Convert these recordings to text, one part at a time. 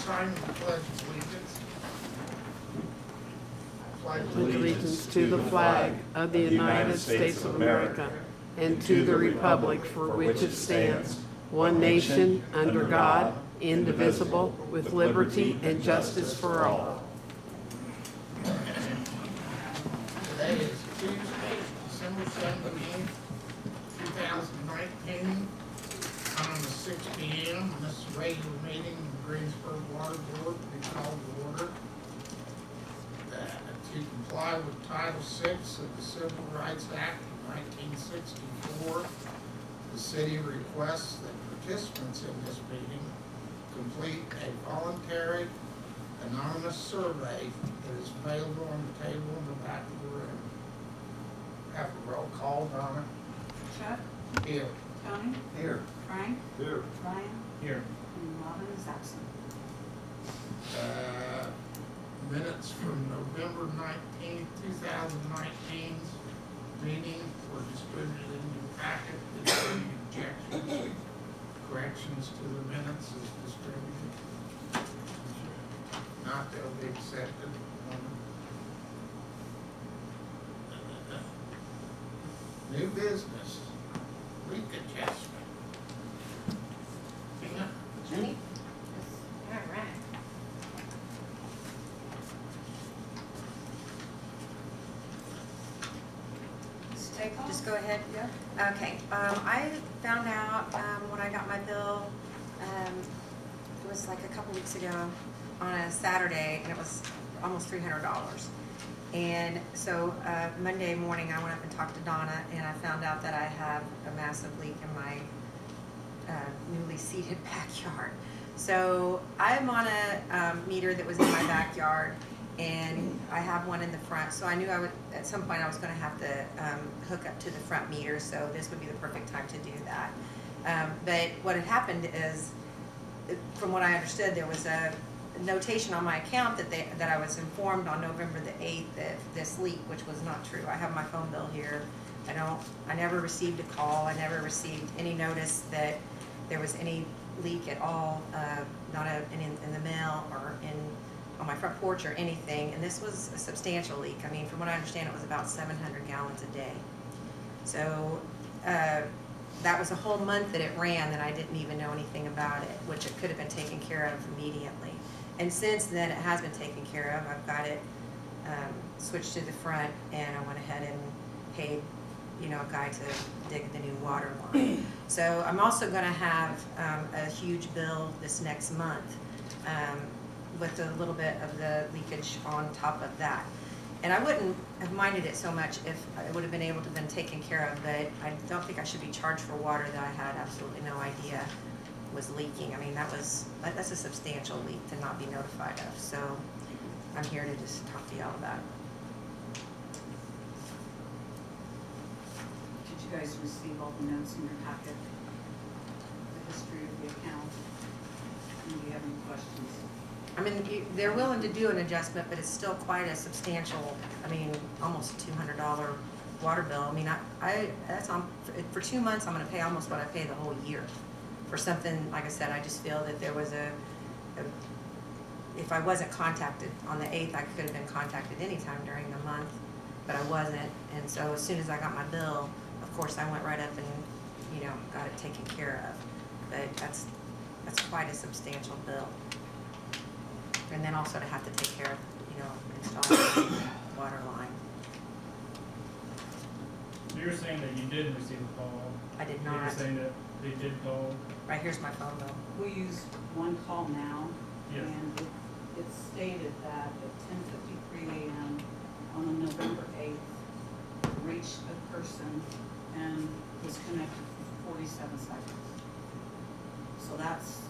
time we pledge allegiance. Pledge Allegiance to the flag of the United States of America and to the republic for which it stands, one nation, under God, indivisible, with liberty and justice for all. Today is Tuesday, December 17th, 2019. Time is 6 p.m. and this is a regular meeting of the Greensburg Water Board to be called to order. To comply with Title VI of the Civil Rights Act of 1964, the city requests that participants in this meeting complete a voluntary anonymous survey that is available on the table in the back of the room. Have a roll call, Donna. Chuck? Here. Tony? Here. Frank? Here. Ryan? Here. And Robin is absent. Minutes from November 19th, 2019's meeting were distributed in your packet. If there are any objections, corrections to the minutes is distributed. Not, they'll be accepted. New business, leak adjustment. Tina? Jenny? All right. Just go ahead. Yeah. Okay. I found out when I got my bill, it was like a couple weeks ago on a Saturday, and it was almost $300. And so Monday morning, I went up and talked to Donna, and I found out that I have a massive leak in my newly seeded backyard. So I'm on a meter that was in my backyard, and I have one in the front. So I knew I would, at some point, I was going to have to hook up to the front meter. So this would be the perfect time to do that. But what had happened is, from what I understood, there was a notation on my account that I was informed on November the 8th of this leak, which was not true. I have my phone bill here. I never received a call. I never received any notice that there was any leak at all, not in the mail or on my front porch or anything. And this was a substantial leak. I mean, from what I understand, it was about 700 gallons a day. So that was a whole month that it ran that I didn't even know anything about it, which it could have been taken care of immediately. And since then, it has been taken care of. I've got it switched to the front, and I went ahead and paid, a guy to dig the new water line. So I'm also going to have a huge bill this next month with a little bit of the leakage on top of that. And I wouldn't have minded it so much if I would have been able to have been taken care of, but I don't think I should be charged for water that I had absolutely no idea was leaking. I mean, that's a substantial leak to not be notified of. So I'm here to just talk to y'all about it. Did you guys receive all the notes in your packet? The history of the account? And do you have any questions? I mean, they're willing to do an adjustment, but it's still quite a substantial, almost $200 water bill. I mean, that's on, for 2 months, I'm going to pay almost what I pay the whole year for something. Like I said, I just feel that there was if I wasn't contacted on the 8th, I could have been contacted anytime during the month, but I wasn't. And so as soon as I got my bill, of course, I went right up and, got it taken care of. But that's quite a substantial bill. And then also to have to take care of, installing the water line. So you're saying that you didn't receive a call? I did You're not. saying that they did call? Right, here's my phone bill. We use one call now, Yes. and it stated that at 10:53 a.m. on November 8th, reached a person and was connected for 47 seconds. So that's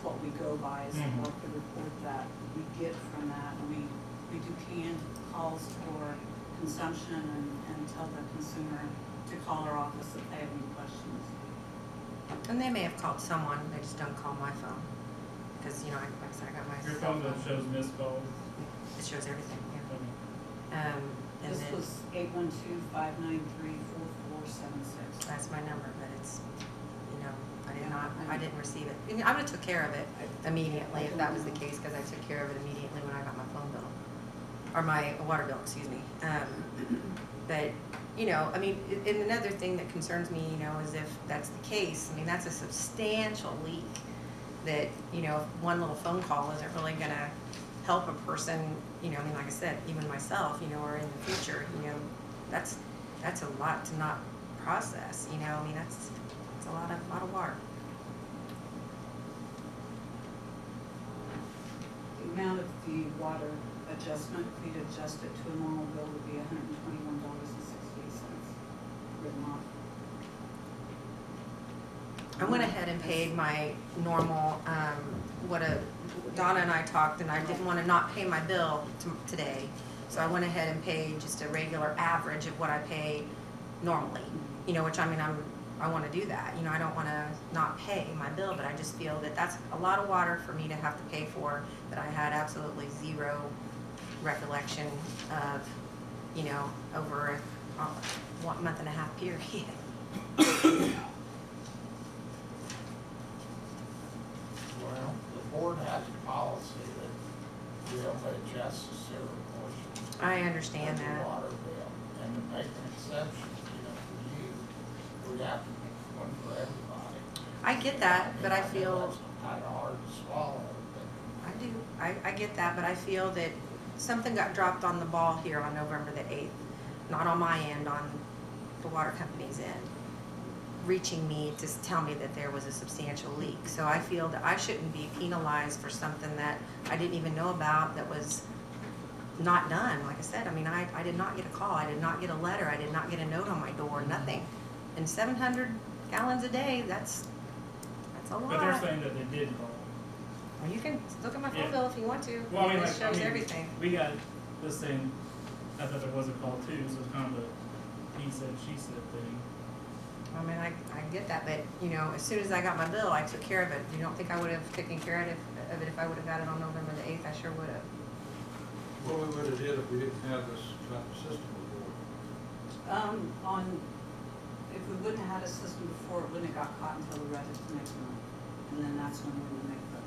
what we go by, is Mhm. what the report that we get from that. And we do canned calls for consumption and tell the consumer to call our office if they have any questions. And they may have called someone, they just don't call my phone. Because, like I said, I got my Your cell phone bill shows missed calls? It shows everything, yeah. Okay. And This then, was 812-593-4476. that's my number, but it's, I didn't not, I didn't receive it. I mean, I would've took care of it immediately if that was the case, because I took care of it immediately when I got my phone bill, or my water bill, excuse me. But, you know, I mean, and another thing that concerns me, you know, is if that's the case, I mean, that's a substantial leak that, you know, if one little phone call isn't really gonna help a person, you know, I mean, like I said, even myself, you know, or in the future, you know, that's a lot to not process, you know, I mean, that's a lot of water. The amount of the water adjustment, if you'd adjust it to a normal bill, would be $121.68 written off. I went ahead and paid my normal, Donna and I talked, and I didn't want to not pay my bill today. So I went ahead and paid just a regular average of what I pay normally. You know, which I mean, I want to do that. You know, I don't want to not pay my bill, but I just feel that that's a lot of water for me to have to pay for that I had absolutely zero recollection of, you know, over a 1.5 month period. Well, the board has a policy that we only adjust the sewer portion. I understand of the that. water bill, and to make an exception, you know, for you, we'd have to make one for everybody. I get that, but I know feel, that's kind of hard to swallow, but I do, I get that, but I feel that something got dropped on the ball here on November the 8th. Not on my end, on the water company's end, reaching me to tell me that there was a substantial leak. So I feel that I shouldn't be penalized for something that I didn't even know about, that was not done. Like I said, I mean, I did not get a call, I did not get a letter, I did not get a note on my door, nothing. And 700 gallons a day, that's a lot. But they're saying that they did call. Well, you can look at my phone Yeah. bill if you want to. Well, I mean, It like, shows everything. we got this thing, I thought there was a call too, so it's kind of a he said, she said thing. I mean, I get that, but, you know, as soon as I got my bill, I took care of it. You don't think I would have taken care of it if I would have got it on November the 8th? I sure would have. What we would have did if we didn't have this type of system before. If we wouldn't have had a system before, it wouldn't have got caught until we read it the next month. And then that's when we would make the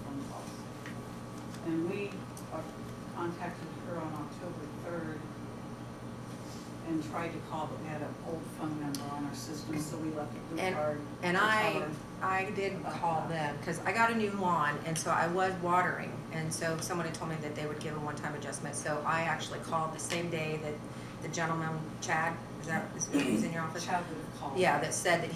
phone calls. And we contacted her on October 3rd and tried to call, but we had an old phone number on our system, so we left a blue card. And to tell I her did about call that. them, because I got a new lawn, and so I was watering, and so someone had told me that they would give a one-time adjustment, so I actually called the same day that the gentleman, Chad, is who's in your office? Chad would have called. Yeah, that said that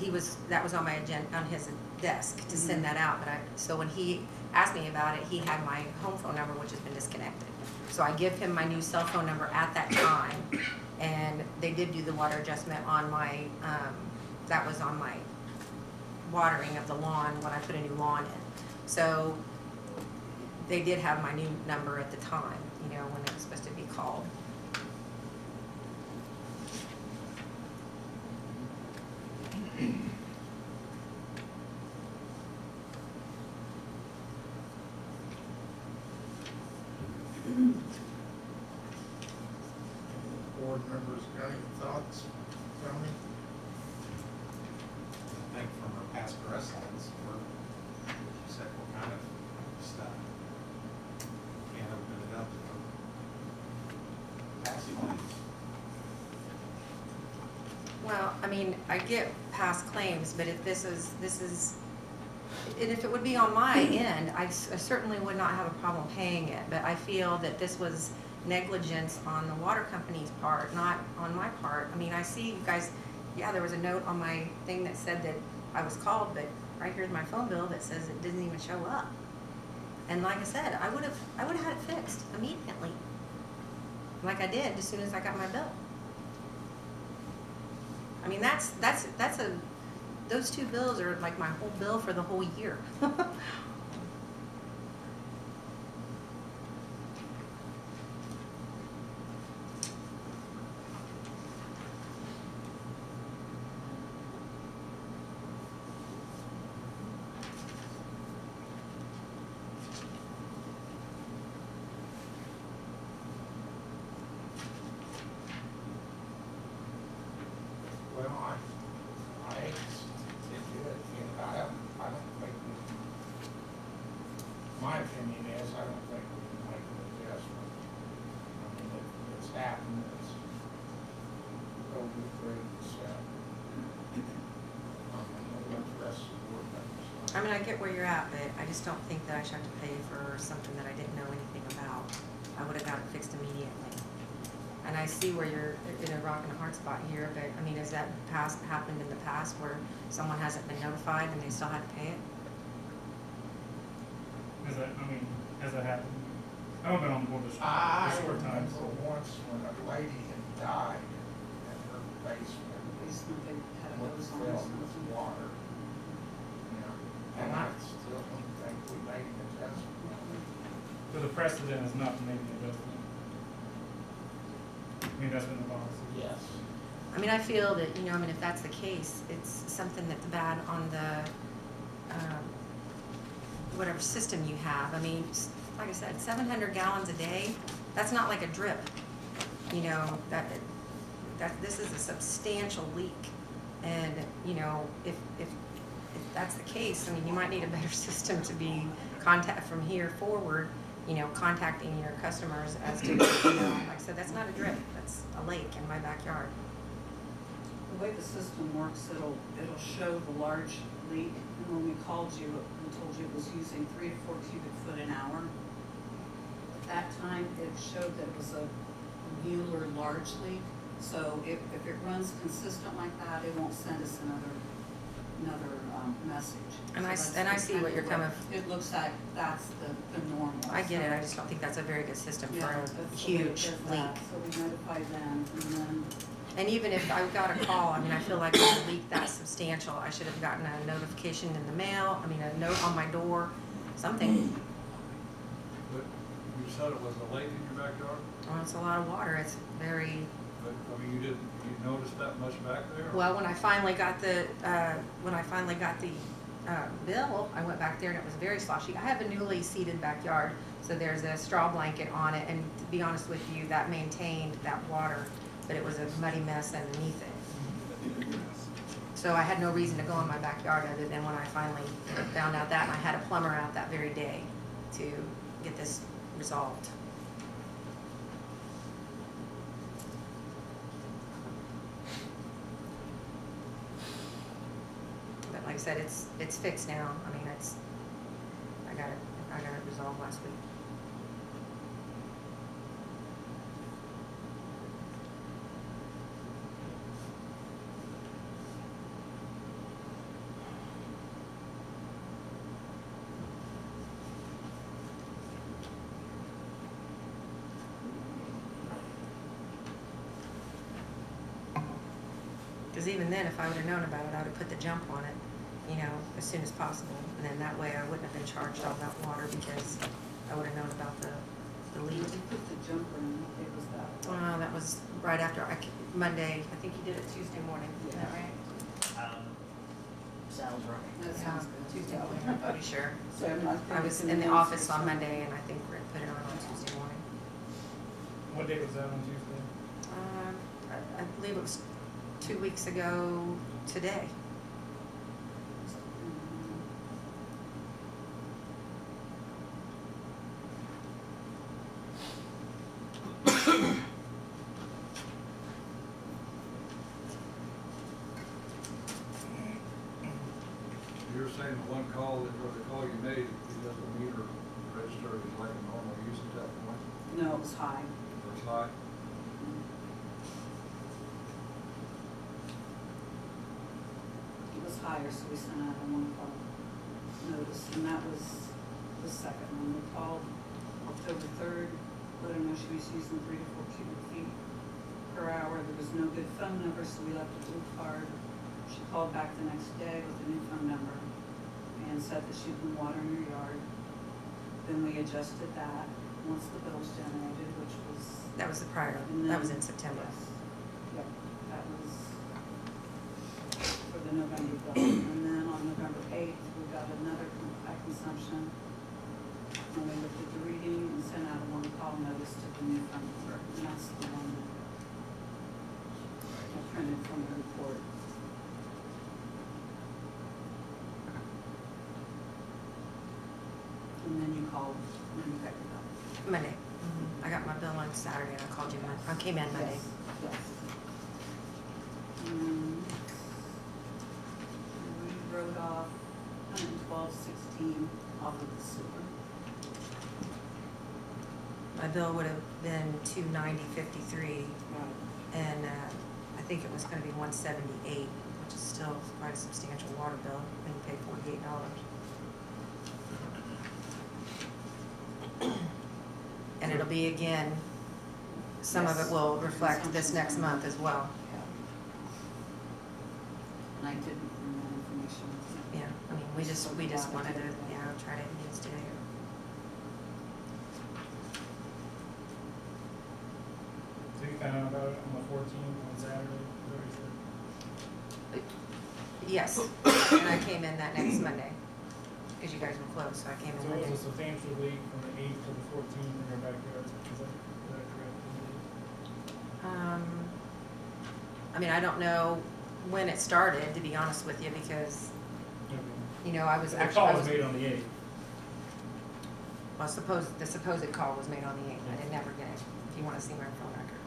that was on my agenda, on his desk to send that out, but so when he asked me about it, he had my home phone number, which has been disconnected. So I give him my new cell phone number at that time, and they did do the water adjustment on my, that was on my watering of the lawn when I put a new lawn in. So they did have my new number at the time, you know, when it was supposed to be called. board members got any thoughts, Tony? I think from our past precedents, she said, what kind of stuff? Can't open it up for passing lanes. Well, I mean, I get past claims, but if this is, and if it would be on my end, I certainly would not have a problem paying it, but I feel that this was negligence on the water company's part, not on my part. I mean, I see you guys, yeah, there was a note on my thing that said that I was called, but right here's my phone bill that says it didn't even show up. And like I said, I would have had it fixed immediately, like I did as soon as I got my bill. I mean, those two bills are like my whole bill for the whole year. Well, I hate to do it, you know, I I mean, I get where you're at, but I just don't think that I should have to pay for something that I didn't know anything about. I would have got it fixed immediately. And I see where you're in a rock and a hard spot here, but I mean, has that happened in the past where someone hasn't been notified and they still had to pay it? Has that happened? I haven't been on board this I short time, remember so. once when a lady had died in her basement Basement, they had a with hose on or filled something. with water. You know, and I still don't think we made an adjustment. But the precedent is not to make the adjustment. I mean, that's been the policy. Yes. I mean, I feel that, you know, I mean, if that's the case, it's something that's bad on the, whatever system you have. I mean, like I said, 700 gallons a day, that's not like a drip. You know, this is a substantial leak. And, you know, if that's the case, I mean, you might need a better system to be from here forward, you know, contacting your customers as to, you know, like I said, that's not a drip, that's a lake in my backyard. The way the system works, it'll show the large leak, and when we called you and told you it was using 3 to 4 cubic foot an hour, at that time, it showed that it was a Mueller large leak, so if it runs consistent like that, it won't send us another message. And So I that's see kind what of you're coming. It looks like that's the normal. I get it, So- I just don't think that's a very good system for Yeah, a that's the way it huge does leak. that. So we notified them, and then And even if I got a call, I mean, I feel like with a leak that substantial, I should have gotten a notification in the mail, I mean, a note on my door, something. But you said it was a lake in your backyard, Well, it's a lot of water, it's very, but, I mean, you noticed that much back there? well, when I finally got the, bill, I went back there and it was very sloshy. I have a newly seeded backyard, so there's a straw blanket on it, and to be honest with you, that maintained that water, but it was a muddy mess underneath it. So I had no reason to go in my backyard other than when I finally found out that, and I had a plumber out that very day to get this resolved. But like I said, it's fixed now. I mean, I got it resolved last week. Because even then, if I would have known about it, I would have put the jump on it, you know, as soon as possible. And then that way I wouldn't have been charged all that water because I would have known about the leak. you put the jumper in, it was that. That was right after Monday. I think you did it Tuesday morning. Is that right? Sounds right. That Yeah, sounds good. Tuesday morning, I'm pretty sure. So I'm not I was thinking in the news or office on something. Monday, and I think Rick put it on Tuesday morning. What date was that on Tuesday? I believe it was 2 weeks ago today. You're saying the one call or the call you made, it doesn't meter register is like a normal use at that point, No, it was high. or it's high? It was higher, so we sent out a one-call notice, and that was the second one. We called October 3rd, let her know she was using 3 to 4 cubic feet per hour. There was no good phone number, so we left a blue card. She called back the next day with a new phone number and said that she'd been watering her yard. Then we adjusted that once the bill was generated, which was. That was the prior, And that was then- in September. Yep, that was for the November bill. And then on November 8th, we got another high consumption. And we looked at the reading and sent out a one-call notice to the new phone number. And that's the one that I printed from the report. And then you called, when you picked it up. Monday. I got my bill on Saturday, and I called you I came in Monday. Yes, yes. And we wrote off $112 off of the sewer. My bill would have been $290.53, and I think it was gonna be $178, which is still quite a substantial water bill, and you pay $48. And it'll be again, some of it will reflect this next month as well. Yeah. And I didn't bring that information. Yeah, I mean, we just wanted to, try to use today. So you found out about it on the 14th on Saturday, is that Yes, and I came in that next Monday, because you guys were closed, so I came what in you said? So it Monday. was a substantial leak from the 8th to the 14th in your backyard, is that correct? I mean, I don't know when it started, to be honest with you, because, Okay. I was The actually. call I was made on the 8th. Well, the supposed call was made on the 8th. I didn't ever get it, if you want to see my phone record.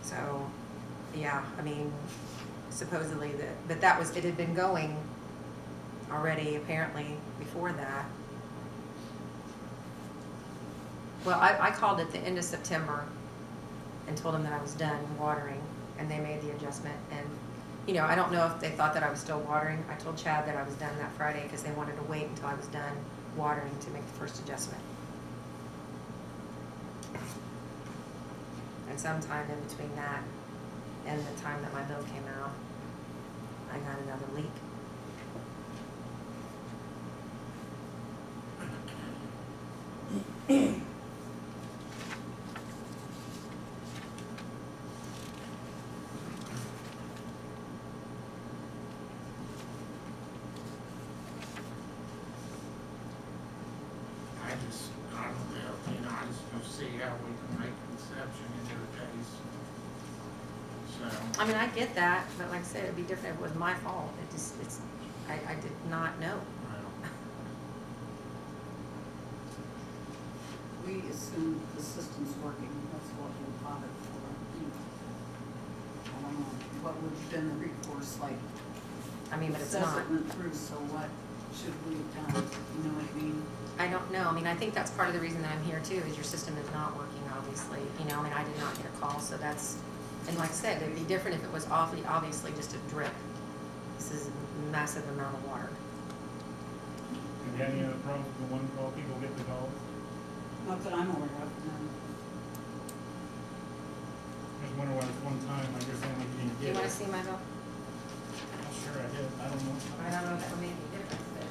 So, yeah, I mean, supposedly but it had been going already apparently before that. Well, I called at the end of September and told them that I was done watering, and they made the adjustment. And, I don't know if they thought that I was still watering. I told Chad that I was done that Friday because they wanted to wait until I was done watering to make the first adjustment. And sometime in between that and the time that my bill came out, I got another leak. I don't know, I just don't see how we can make an exception in your case. So, I mean, I get that, but like I said, it'd be different if it was my fault. I did not know. well, We assume the system's working, that's what we bought it for. I don't know, what would have been the recourse, like? I mean, but it's It says not. it went through, so what should we have done, you know what I mean? I don't know. I mean, I think that's part of the reason that I'm here too, is your system is not working, obviously. I mean, I did not get a call, so that's, and like I said, it'd be different if it was obviously just a drip. This is a massive amount of water. Have you had any other problems with the one call, people get the calls? Not that I'm aware of, no. I just wonder why this one time, like you're saying, like you didn't Do you get want it. to see my bill? Sure, I did, I don't know. I don't know if that would make any difference, but.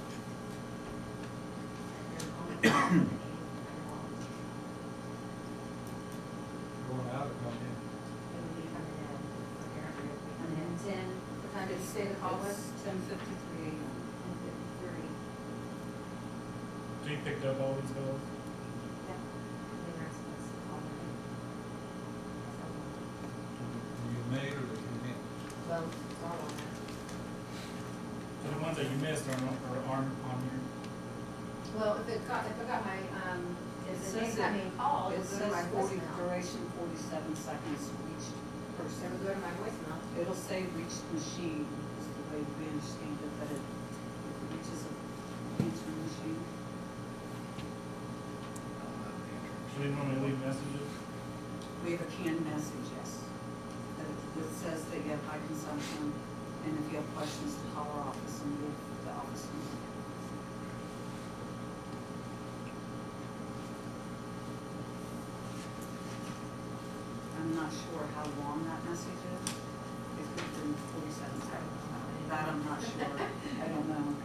Going out or coming in? It would be coming in, apparently, it would be coming in 10, what time did you say the call was? 10:53 a.m. 10:53. So you picked up all these bills? Yeah. I think that's the call. You made or they came in? Well, it's all on there. So the ones that you missed aren't on here? Well, if it got my, if the name got me called, it It would go to says my 40, voicemail. duration 47 seconds each It person. would go to my voicemail. It'll say reached machine, is the way we understand it, but it reaches a answering machine. So they normally leave messages? We have a canned message, yes. That says that you have high consumption, and if you have questions, to call our office and give the office number. I'm not sure how long that message is. It could have been 47 seconds. That I'm not sure. I don't know.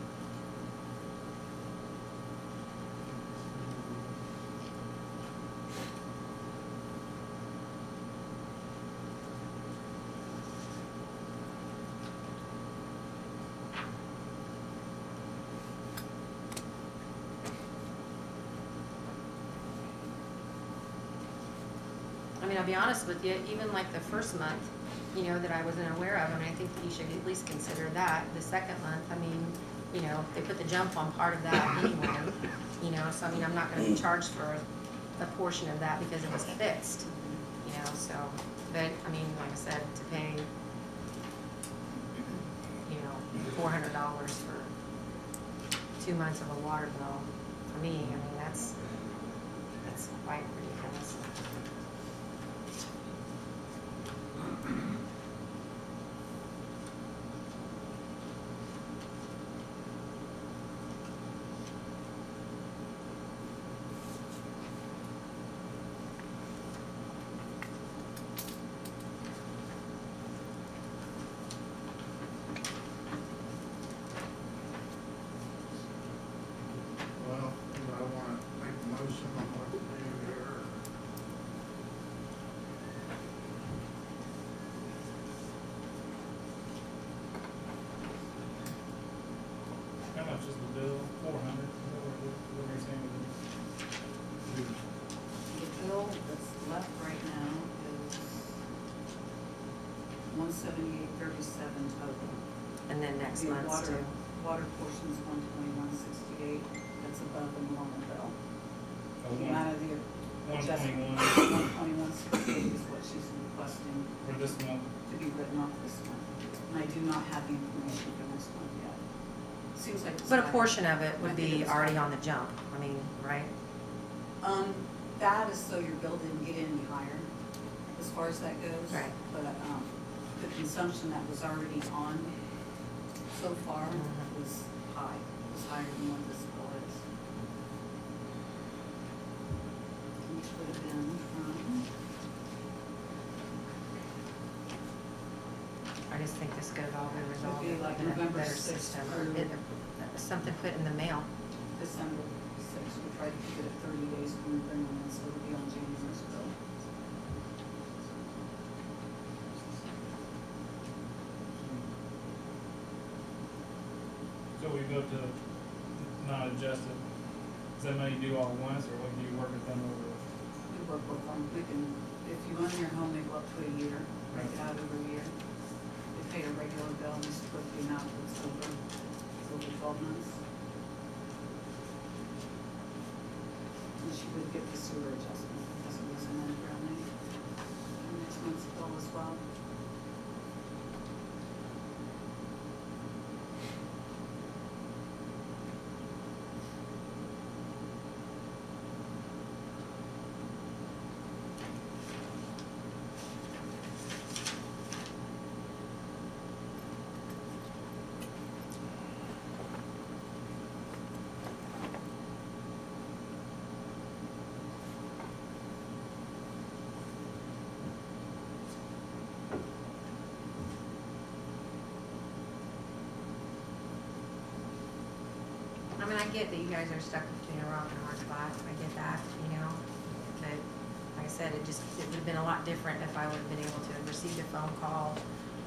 I mean, I'll be honest with you, even like the first month, that I wasn't aware of, I mean, I think that you should at least consider that. The second month, I mean, they put the jump on part of that anyway, so I mean, I'm not gonna be charged for a portion of that because it was fixed, so, but, I mean, like I said, to pay, $400 for 2 months of a water bill, for me, I mean, that's quite ridiculous. Well, do I want to make a motion on what to do here? How much is the bill? 400? What are you saying? The bill that's left right now is 178.37 total. And then next The month's water- too. Water portion's 121.68, that's above the normal bill. Oh, The amount of the 121 121.68 is what she's requesting for this month. to be written off this month. And I do not have the information for next month yet. Seems like it's. But a higher. portion of it I would think be it's already higher. on the jump, I mean, right? That is so your bill didn't get any higher, as far as that goes. Right. But, the consumption that was already on so far Mhm. was high, was higher than what this bill is. Which would have been, I just think this could have all been resolved Would be like in a November better 6th system. through- Something put in the mail. December 6th, we tried to keep it at 30 days from the bring them in, so it'll be on January's bill. So we go to not adjust it. Is that money due all at once, or what do you work with them over? We work with them, we can, if you own your home, they go up to a year, break it out over a year. They pay a regular bill, and split the amount that's over 12 months. And she would get the sewer adjustment, because it was in that grounding. And next month's bill as well. I mean, I get that you guys are stuck between a rock and a hard spot, I get that, you know, but like I said, it would have been a lot different if I would have been able to have received a phone call,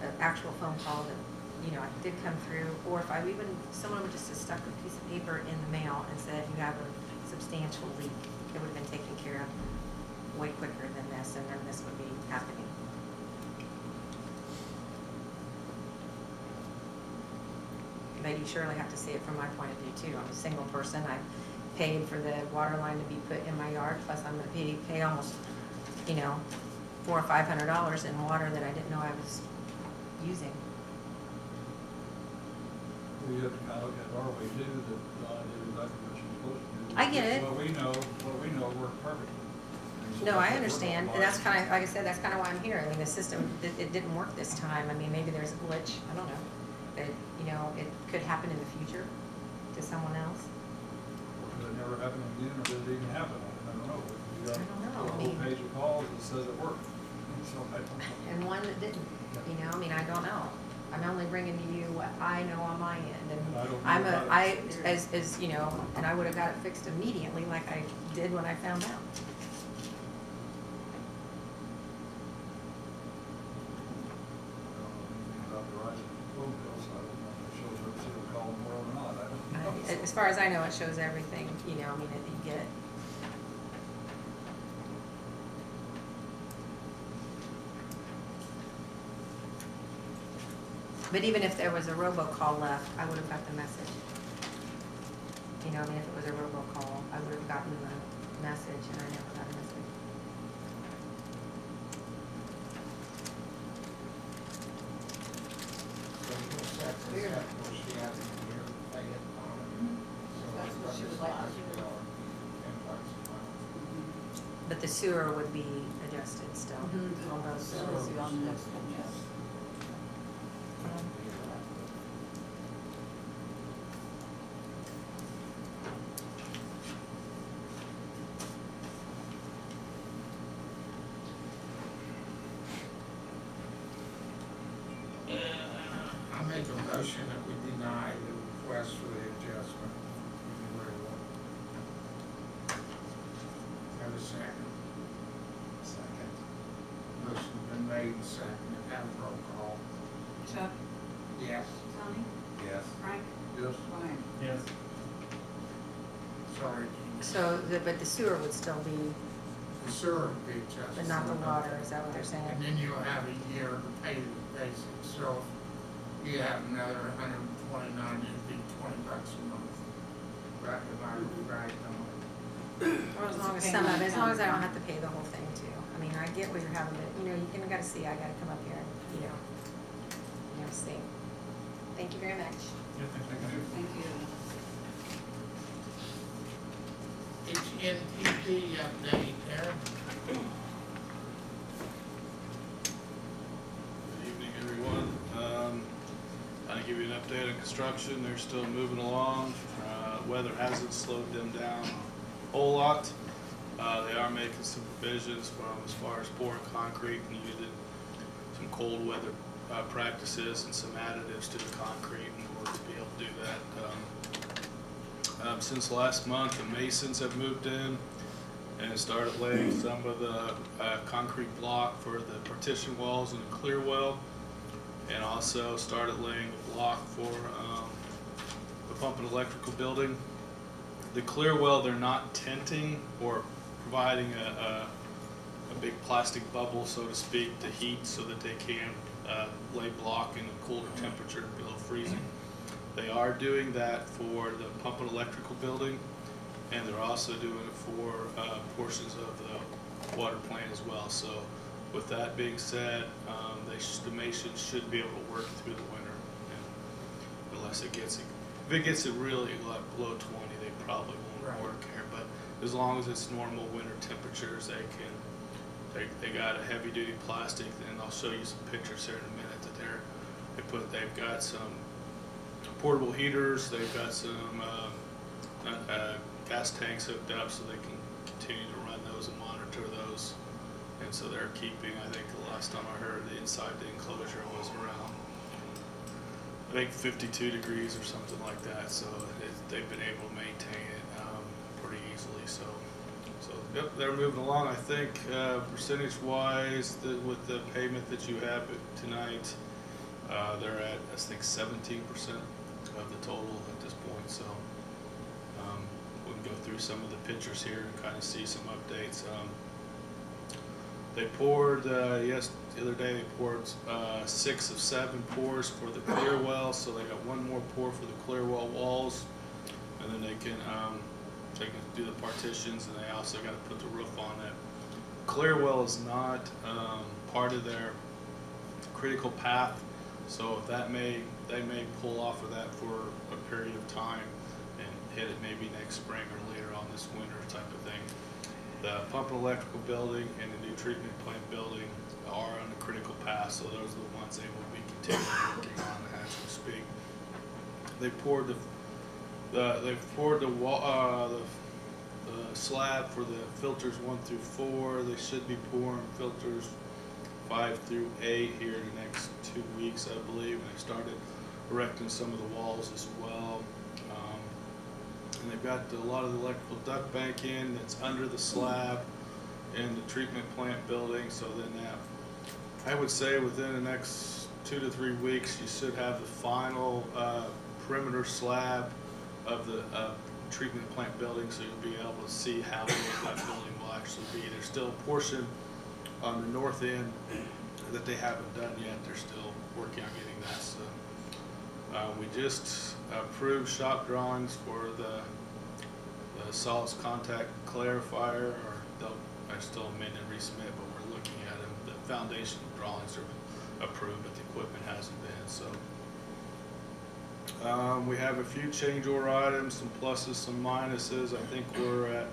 an actual phone call that, you know, did come through, or if someone would just have stuck a piece of paper in the mail and said, you have a substantial leak, it would have been taken care of way quicker than this, and then this would be happening. But you surely have to see it from my point of view too. I'm a single person. I paid for the water line to be put in my yard, plus I'm gonna pay almost, you know, $400 or $500 in water that I didn't know I was using. We have to kind of look at our way too, that Donna did exactly what she's supposed to do. I get it. What we know worked perfectly. And so No, I that's what we're understand, gonna and that's apply. kind of, like I said, that's kind of why I'm here. I mean, the system, it didn't work this time. I mean, maybe there's a glitch, I don't know. But, you know, it could happen in the future to someone else. Could it never happen again, or did it even happen? I don't know. We got I don't know. a whole page of calls that says it worked. So I don't know. And one that didn't, you know, I mean, I don't know. I'm only bringing to you what I know on my end, And I don't and know about it. as, you know, and I would have got it fixed immediately like I did when I found out. I don't know anything about the rising phone bills, so I don't know if it shows up to the call more or not, I don't know. As far as I know, it shows everything, you know, I mean, that you get. But even if there was a robocall left, I would have got the message. You know, I mean, if it was a robocall, I would have gotten the message, and I never got a message. So she'll set this up where she has a year to pay it on. But the sewer would be adjusted still Mhm. on those So bills. we'll see on the next one, yes. I make a motion that we deny the request for the adjustment. Have a second. Second. Motion's been made and seconded. Have a roll call. Chuck, Yes. Tony, Yes. Frank, Yes, Brian. Yes. Sorry, So, but the sewer would still be, the sewer will be adjusted. but not the water, is that what they're saying? And then you'll have a year to pay the basic, so if you have another 129, it'd be $20 a month. Right, if I was right on Or as long as some of it, as long as I don't have to pay the whole thing too. I mean, I get what you're having, but, you know, you kind of gotta see, I gotta come up here and, see. Thank you very much. Yeah, thank you. Thank you. HNTB update, Aaron? Good evening, everyone. I'll give you an update on construction. They're still moving along. Weather hasn't slowed them down a whole lot. They are making some provisions from as far as pouring concrete and using some cold weather practices and some additives to the concrete in order to be able to do that. Since last month, the masons have moved in and started laying some of the concrete block for the partition walls in the clear well, and also started laying the block for the pump and electrical building. The clear well, they're not tenting or providing a big plastic bubble, so to speak, to heat so that they can lay block in a colder temperature below freezing. They are doing that for the pump and electrical building, and they're also doing it for portions of the water plant as well. So with that being said, the masons should be able to work through the winter, and unless it gets, if it gets it really like below 20, they probably won't Right. work here. But as long as it's normal winter temperatures, they can. They got a heavy duty plastic, and I'll show you some pictures here in a minute that they've got some portable heaters, they've got some gas tanks hooked up so they can continue to run those and monitor those. And so they're keeping, I think the last time I heard, the inside the enclosure was around, I think 52 degrees or something like that. So they've been able to maintain it pretty easily. So yep, they're moving along. I think percentage-wise, with the payment that you have tonight, they're at, I think, 17% of the total at this point. So we can go through some of the pictures here and kind of see some updates. They poured, the other day they poured 6 of 7 pours for the clear well, so they got one more pour for the clear well walls, and then they can do the partitions, and they also got to put the roof on it. Clear well is not part of their critical path, so if they may pull off of that for a period of time and hit it maybe next spring or later on this winter type of thing. The pump and electrical building and the new treatment plant building are on the critical path, so those are the ones they will be continuing working on as we speak. They poured the slab for the filters 1 through 4. They should be pouring filters 5 through 8 here in the next 2 weeks, I believe. And they started erecting some of the walls as well. And they've got a lot of the electrical duct bank in that's under the slab in the treatment plant building. So then I would say within the next 2 to 3 weeks, you should have the final perimeter slab of the treatment plant building, so you'll be able to see how big that building will actually be. There's still a portion on the north end that they haven't done yet. They're still working on getting that. So we just approved shop drawings for the solids contact clarifier, or I still amend and resubmit, but we're looking at them. The foundation drawings are approved, but the equipment hasn't been. So we have a few change order items, some pluses, some minuses. I think we're at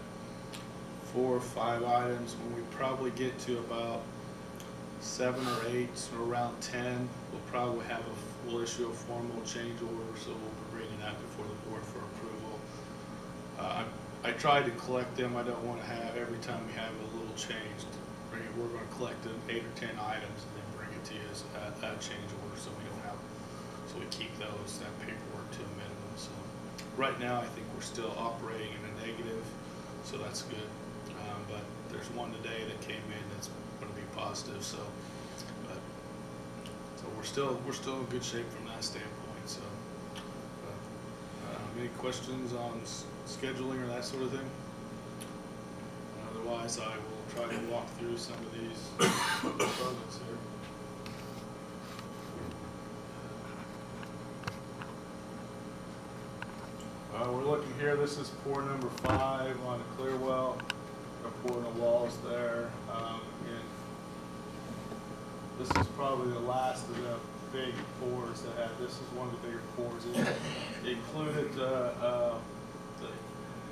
4 or 5 items. When we probably get to about 7 or 8, or around 10, we'll issue a formal change order, so we'll be bringing that before the board for approval. I tried to collect them. I don't want to have, every time we have a little change, we're going to collect 8 or 10 items and then bring it to you as a change order, so we keep that paperwork to a minimum. So right now, I think we're still operating in a negative, so that's good. But there's one today that came in that's going to be positive. So we're still in good shape from that standpoint. So, any questions on scheduling or that sort of thing? Otherwise, I will try to walk through some of these components here. We're looking here. This is pour number 5 on a clear well. We're pouring the walls there. And this is probably the last of the big pours that had. This is one of the bigger pours. It included the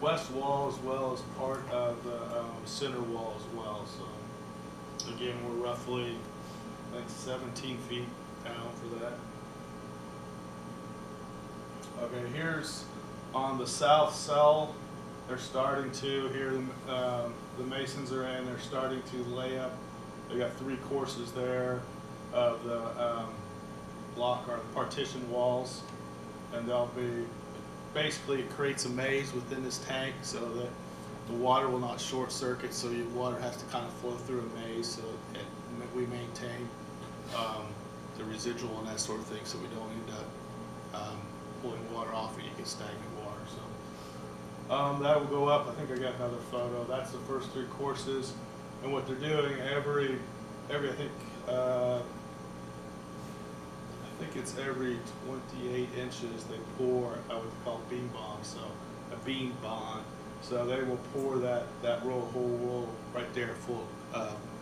west wall as well as part of the center wall as well. So again, we're roughly, I think, 17 feet down for that. Okay, here's on the south cell. They're starting to, here the masons are in, they're starting to lay up. They got 3 courses there of the block or partition walls, and they'll be, basically it creates a maze within this tank so that the water will not short circuit, so your water has to kind of flow through a maze, so we maintain the residual and that sort of thing, so we don't end up pulling water off and you get stagnant water. So that will go up. I think I got another photo. That's the first 3 courses, and what they're doing every I think it's every 28 inches they pour what they call beam bond, so a beam bond. So they will pour that whole roll right there full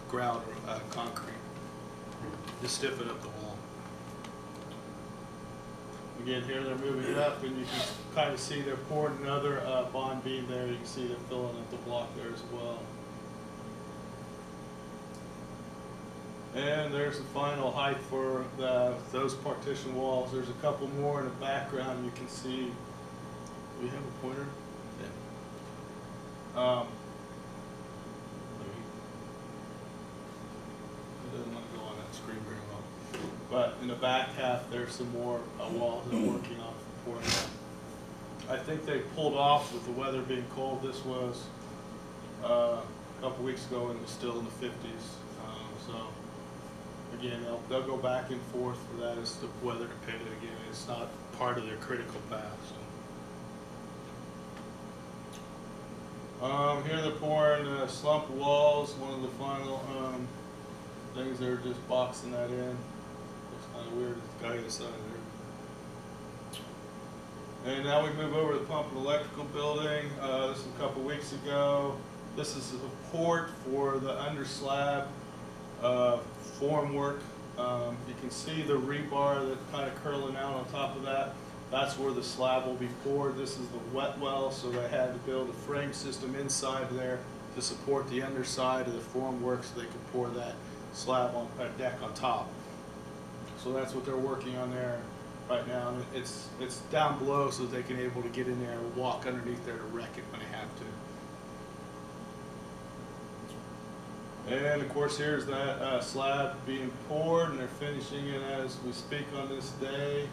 ground concrete to stiffen up the wall. Again, here they're moving it up, and you can kind of see they're pouring another bond beam there. You can see they're filling up the block there as well. And there's the final height for those partition walls. There's a couple more in the background you can see. Do we have a pointer? Yeah. It doesn't want to go on that screen very well. But in the back half, there's some more walls they're working on pouring out. I think they pulled off with the weather being cold. This was a couple weeks ago, and it was still in the 50s. So again, they'll go back and forth for that as the weather dependent. Again, it's not part of their critical path. So. Here they're pouring slump walls. One of the final things, they're just boxing that in. Looks kind of weird, the guy inside there. And now we move over to the pump and electrical building. This is a couple weeks ago. This is the support for the under slab form work. You can see the rebar that's kind of curling out on top of that. That's where the slab will be poured. This is the wet well, so they had to build a frame system inside there to support the underside of the form work so they could pour that slab on a deck on top. So that's what they're working on there right now. And it's down below so they can able to get in there and walk underneath there to wreck it when they have to. And of course, here's that slab being poured, and they're finishing it as we speak on this day.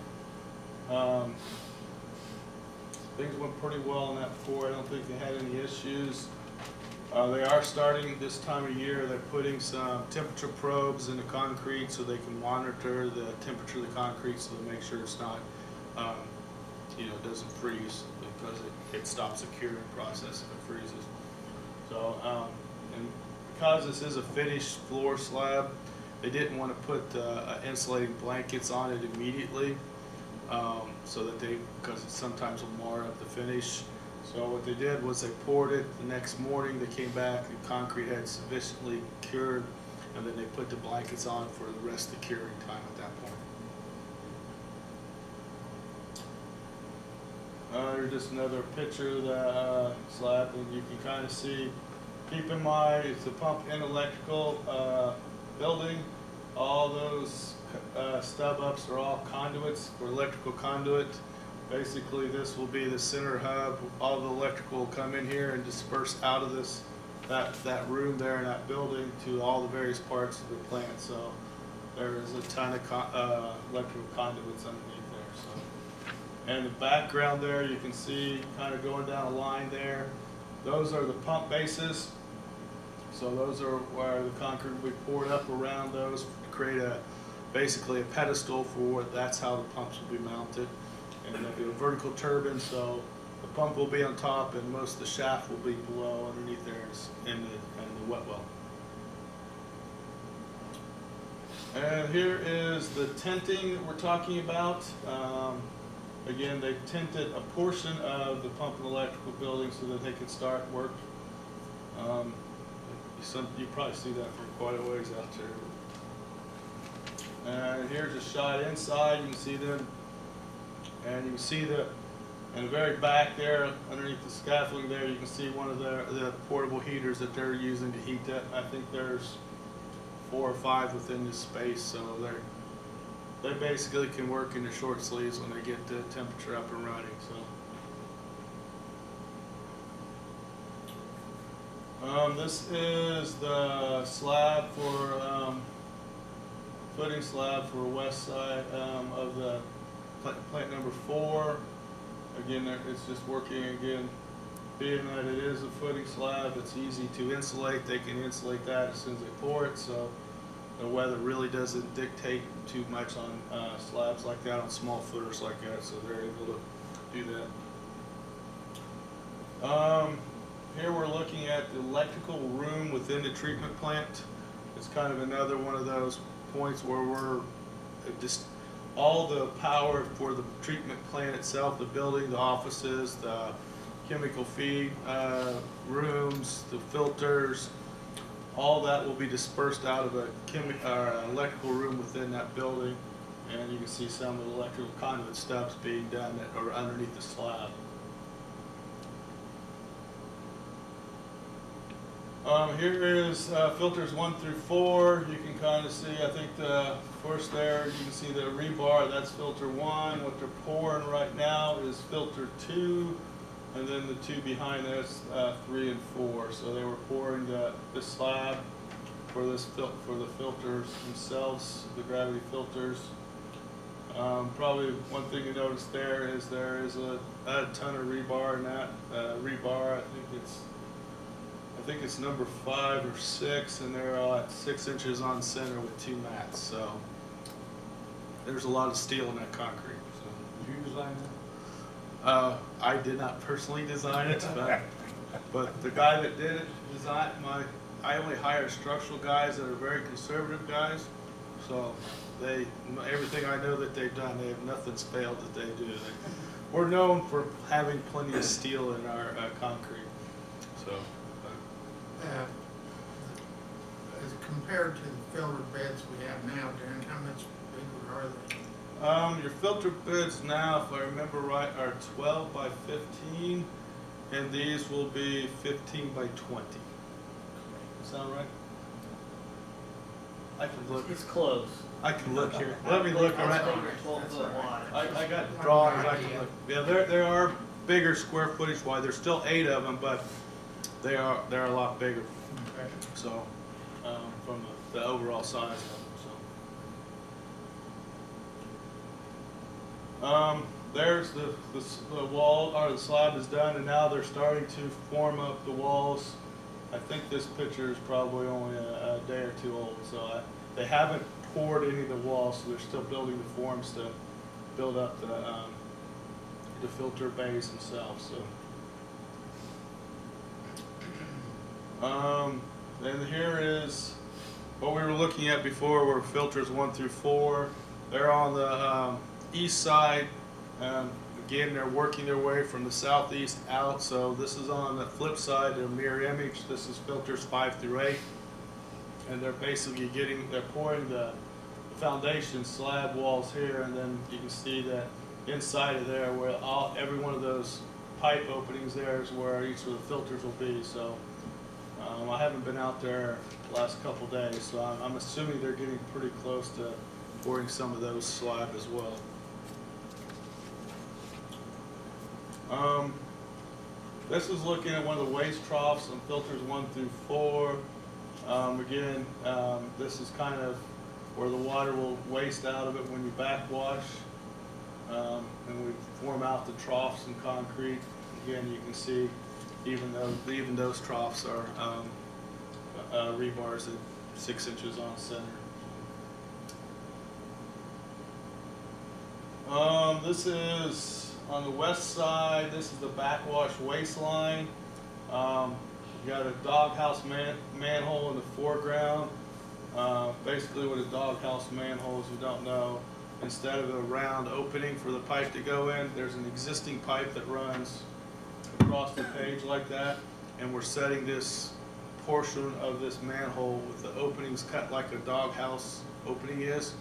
Things went pretty well on that pour. I don't think they had any issues. They are starting this time of year. They're putting some temperature probes in the concrete so they can monitor the temperature of the concrete, so to make sure it's not, doesn't freeze, because it stops the curing process if it freezes. So, and because this is a finished floor slab, they didn't want to put insulating blankets on it immediately, so that because it sometimes will mar up the finish. So what they did was they poured it the next morning. They came back, the concrete had sufficiently cured, and then they put the blankets on for the rest of the curing time at that point. Here's just another picture of the slab, and you can kind of see keep in mind, it's a pump and electrical building. All those stub ups are all conduits for electrical conduit. Basically, this will be the center hub. All the electrical will come in here and disperse out of this that room there in that building to all the various parts of the plant. So there is a ton of electrical conduits underneath there. So, and the background there, you can see kind of going down a line there. Those are the pump bases. So those are where the concrete will be poured up around those to create basically a pedestal for that's how the pumps will be mounted. And there'll be a vertical turbine, so the pump will be on top and most of the shaft will be below underneath there in the wet well. And here is the tenting that we're talking about. Again, they tented a portion of the pump and electrical building so that they could start work. You probably see that from quite a ways out there. And here's a shot inside. You can see them, and you can see in the very back there, underneath the scaffolding there, you can see one of the portable heaters that they're using to heat that. I think there's 4 or 5 within this space, so they basically can work in the short sleeves when they get the temperature up and running. So this is the slab for footing slab for west side of the plant number 4. Again, it's just working again, being that it is a footing slab, it's easy to insulate. They can insulate that as soon as they pour it, so the weather really doesn't dictate too much on slabs like that, on small footers like that, so they're able to do that. Here we're looking at the electrical room within the treatment plant. It's kind of another one of those points where we're just all the power for the treatment plant itself, the building, the offices, the chemical feed rooms, the filters, all that will be dispersed out of a electrical room within that building. And you can see some of the electrical conduit stubs being done that are underneath the slab. Here is filters 1 through 4. You can kind of see, I think the first there, you can see the rebar, that's filter 1. What they're pouring right now is filter 2, and then the 2 behind this, 3 and 4. So they were pouring the slab for the filters themselves, the gravity filters. Probably one thing to notice there is a ton of rebar in that rebar. I think it's number 5 or 6, and they're at 6 inches on center with 2 mats. So there's a lot of steel in that concrete. So. Did you design that? I did not personally design it, but the guy that did it I only hire structural guys that are very conservative guys. So everything I know that they've done, nothing's failed that they do. We're known for having plenty of steel in our concrete. So. As compared to the filter beds we have now, Darren, how much bigger are they? Your filter beds now, if I remember right, are 12 by 15, and these will be 15 by 20. Sound right? I can look. It's close. I can look here. Let me look around. 12 foot wide. I got drawings. I can look. Yeah, there are bigger square footage wise. There's still 8 of them, but they're a lot bigger. Okay. So from the overall size of them. So there's the wall, or the slab is done, and now they're starting to form up the walls. I think this picture is probably only a day or 2 old, so they haven't poured any of the walls, so they're still building the forms to build up the filter bays themselves. So. And here is what we were looking at before, were filters 1 through 4. They're on the east side. Again, they're working their way from the southeast out. So this is on the flip side, their mirror image. This is filters 5 through 8. And they're basically they're pouring the foundation slab walls here, and then you can see that inside of there, where every one of those pipe openings there is where each of the filters will be. So haven't been out there the last couple days, so I'm assuming they're getting pretty close to pouring some of those slab as well. This is looking at one of the waste troughs on filters 1 through 4. Again, this is kind of where the water will waste out of it when you backwash. And we form out the troughs in concrete. Again, you can see even those troughs are rebars at 6 inches on center. This is on the west side. This is the backwash waste line. You got a doghouse manhole in the foreground. Basically what a doghouse manhole is, you don't know, instead of a round opening for the pipe to go in, there's an existing pipe that runs across the page like that, and we're setting this portion of this manhole with the openings cut like a doghouse opening is.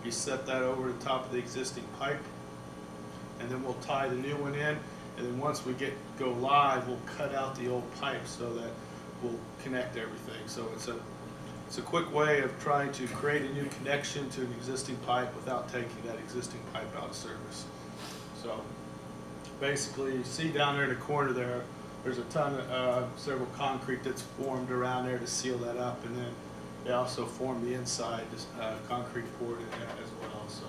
You set that over the top of the existing pipe, and then we'll tie the new one in, and then once we go live, we'll cut out the old pipe so that we'll connect everything. So it's a quick way of trying to create a new connection to an existing pipe without taking that existing pipe out of service. So basically, you see down there in the corner there's a ton of several concrete that's formed around there to seal that up, and then they also form the inside concrete poured in that as well. So,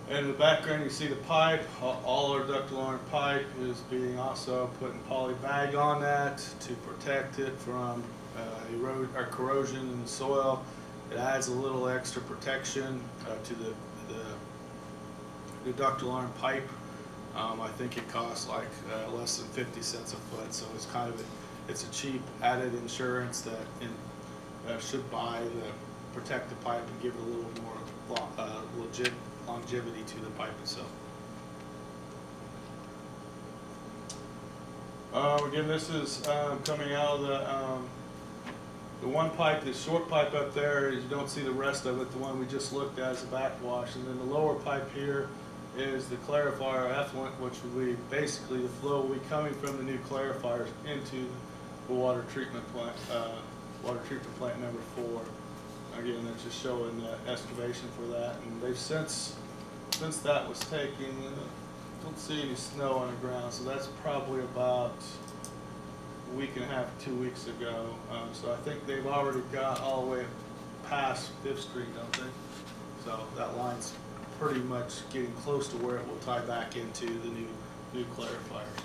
and in the background you see the pipe. All our ductile iron pipe is being also put in poly bag on that to protect it from corrosion in the soil. It adds a little extra protection to the ductile iron pipe. I think it costs like less than 50 cents a foot, so it's kind of it's a cheap added insurance that should protect the pipe and give it a little more longevity to the pipe itself. Again, this is coming out of the one pipe, the short pipe up there. You don't see the rest of it. The one we just looked at is the backwash, and then the lower pipe here is the clarifier effluent, which will be basically the flow will be coming from the new clarifiers into the water treatment plant number 4. Again, that's just showing the excavation for that, and they've since that was taken, don't see any snow on the ground, so that's probably about a week and a half, 2 weeks ago. So I think they've already got all the way past 5th Street, don't they? So that line's pretty much getting close to where it will tie back into the new clarifiers.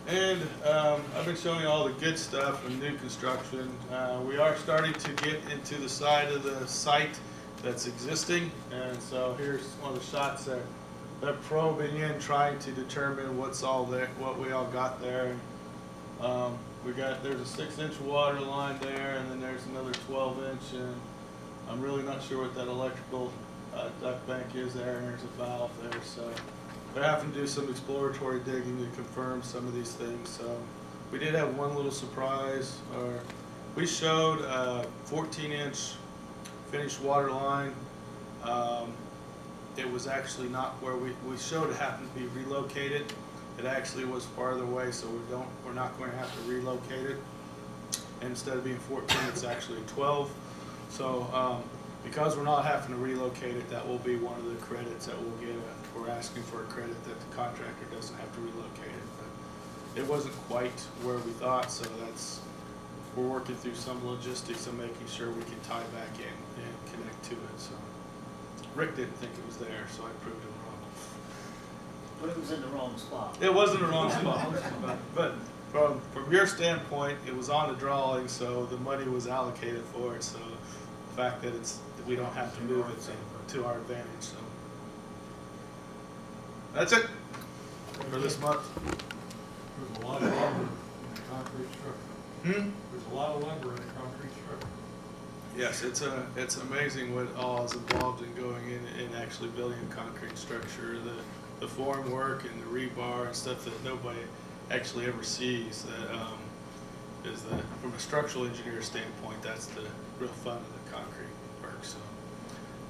And I've been showing you all the good stuff from new construction. We are starting to get into the side of the site that's existing, and so here's one of the shots there. They're probing in, trying to determine what's all there, what we all got there. There's a 6-inch water line there, and then there's another 12-inch, and I'm really not sure what that electrical duct bank is there, and there's a valve there. So they're having to do some exploratory digging to confirm some of these things. So we did have one little surprise. We showed a 14-inch finished water line. It was actually not where we showed it happened to be relocated. It actually was farther away, so we're not going to have to relocate it. And instead of being 14, it's actually 12. So because we're not having to relocate it, that will be one of the credits that we'll get. We're asking for a credit that the contractor doesn't have to relocate it. But it wasn't quite where we thought, so we're working through some logistics and making sure we can tie back in and connect to it. So Rick didn't think it was there, so I proved him wrong. But it was in the wrong spot. It was in the wrong spot. But from your standpoint, it was on the drawing, so the money was allocated for it. So the fact that we don't have to move it to our advantage. So that's it for this month. There's a lot of lumber in a concrete structure. There's a lot of lumber in a concrete structure. Yes, it's amazing what all is involved in going in actually building a concrete structure. The form work and the rebar and stuff that nobody actually ever sees. That from a structural engineer standpoint, that's the real fun of the concrete work. So,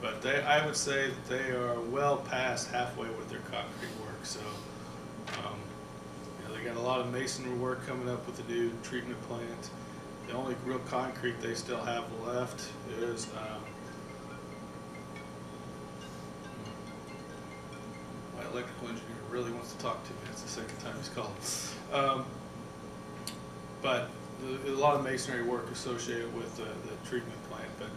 but I would say that they are well past halfway with their concrete work. So, they got a lot of masonry work coming up with the new treatment plant. The only real concrete they still have left is my electrical engineer really wants to talk to me. It's the second time he's called. But a lot of masonry work associated with the treatment plant. But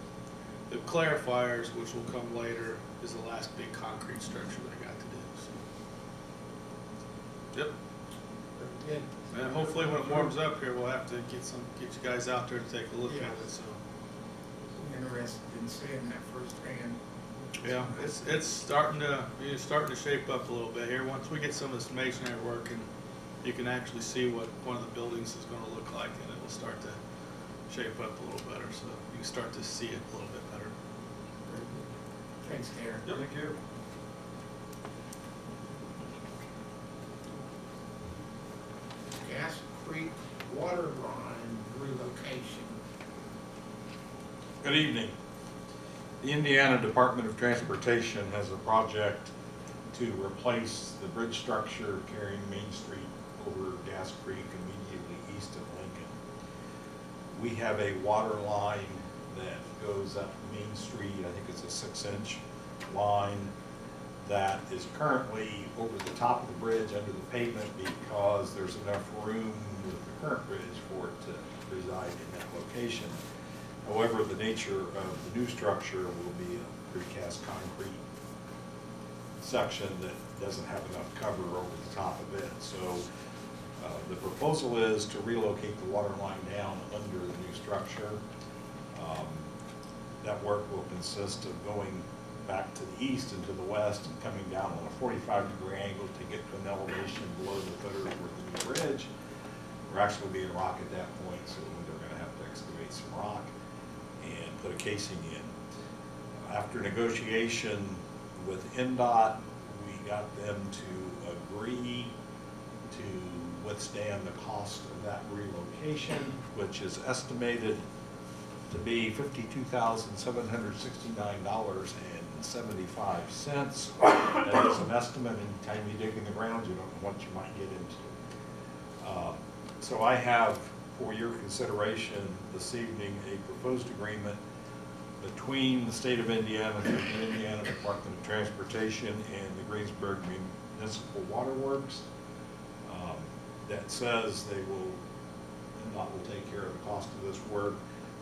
the clarifiers, which will come later, is the last big concrete structure they got to do. So. Yep. Very good. And hopefully when it warms up here, we'll have to get you guys out there to take a look at it. So. Interested in seeing that firsthand. Yeah, it's starting to shape up a little bit here. Once we get some of this masonry working, you can actually see what one of the buildings is going to look like, and it will start to shape up a little better. So you can start to see it a little bit better. Very good. Thanks, Darren. Yep. Thank you. Gas Creek Waterline relocation. Good evening. The Indiana Department of Transportation has a project to replace the bridge structure carrying Main Street over Gas Creek immediately east of Lincoln. We have a water line that goes up Main Street. I think it's a 6-inch line that is currently over the top of the bridge under the pavement because there's enough room with the current bridge for it to reside in that location. However, the nature of the new structure will be a precast concrete section that doesn't have enough cover over the top of it. So the proposal is to relocate the water line down under the new structure. That work will consist of going back to the east and to the west and coming down on a 45-degree angle to get to an elevation below the footers with the new bridge. We're actually being rock at that point, so they're going to have to excavate some rock and put a casing in. After negotiation with NDOT, we got them to agree to withstand the cost of that relocation, which is estimated to be $52,769.75. That is an estimate. Anytime you dig in the ground, you don't know what you might get into. So I have for your consideration this evening a proposed agreement between the state of Indiana, the Indiana Department of Transportation, and the Greensburg Municipal Water Works that says NDOT will take care of the cost of this work.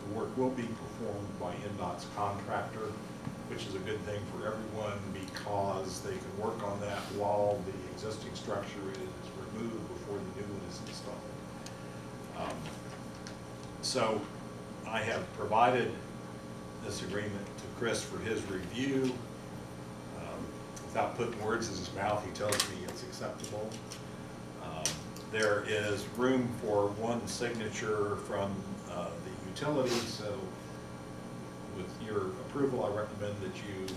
The work will be performed by NDOT's contractor, which is a good thing for everyone because they can work on that while the existing structure is removed before the new one is installed. So I have provided this agreement to Chris for his review. Without putting words in his mouth, he tells me it's acceptable. There is room for one signature from the utility, so with your approval, I recommend that you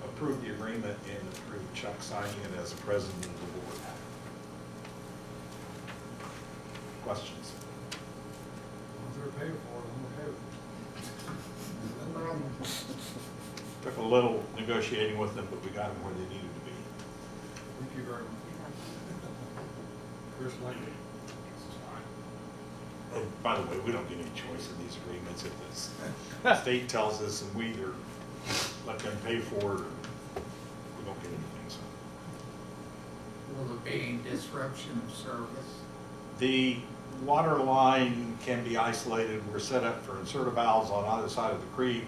approve the agreement and approve Chuck signing it as the president of the board. Questions? If they're paid for it, I'm okay with it. Took a little negotiating with them, but we got them where they needed to be. Thank you very much. Chris, like it? And by the way, we don't get any choice in these agreements. If the state tells us and we either let them pay for it or we don't get anything. So Will there be any disruption of service? the water line can be isolated. We're set up for inserter valves on either side of the creek.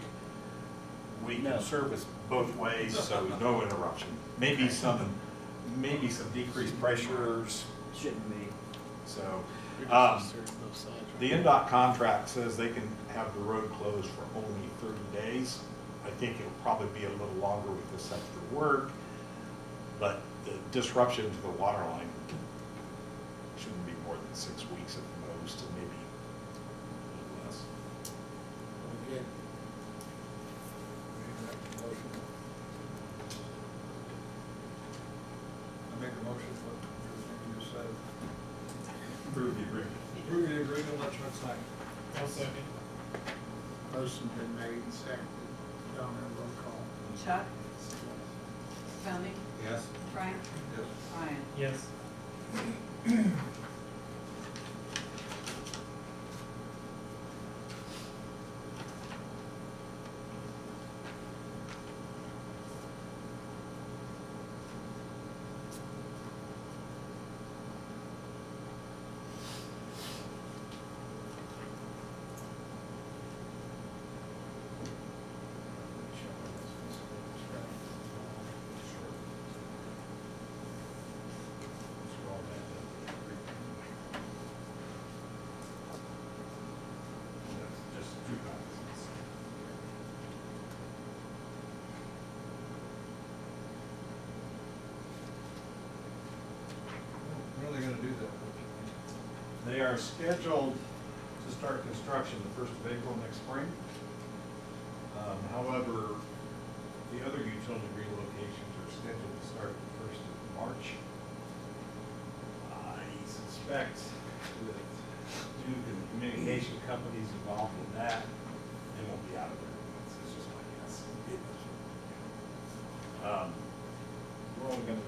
We No. can service both ways, so no interruption. Maybe some decreased pressures. Shouldn't be. So, We can just search both sides, the right? NDOT contract says they can have the road closed for only 30 days. I think it'll probably be a little longer with this extra work, but the disruption to the water line shouldn't be more than 6 weeks at the most, and maybe a little less. Very good. I make a motion for everything you said. Approve the agreement. Approve the agreement, let Chuck sign. I'll second. Motion been made and seconded. Donna, roll call. Chuck? Tony? Yes. Frank? Yes. Brian? Yes. Just two copies. When are they gonna do that? They are scheduled to start construction the 1st of April next spring. However, the other utility relocations are scheduled to start the 1st of March. I suspect that due to the communication companies involved in that, they won't be out of there. It's just my guess. We're only gonna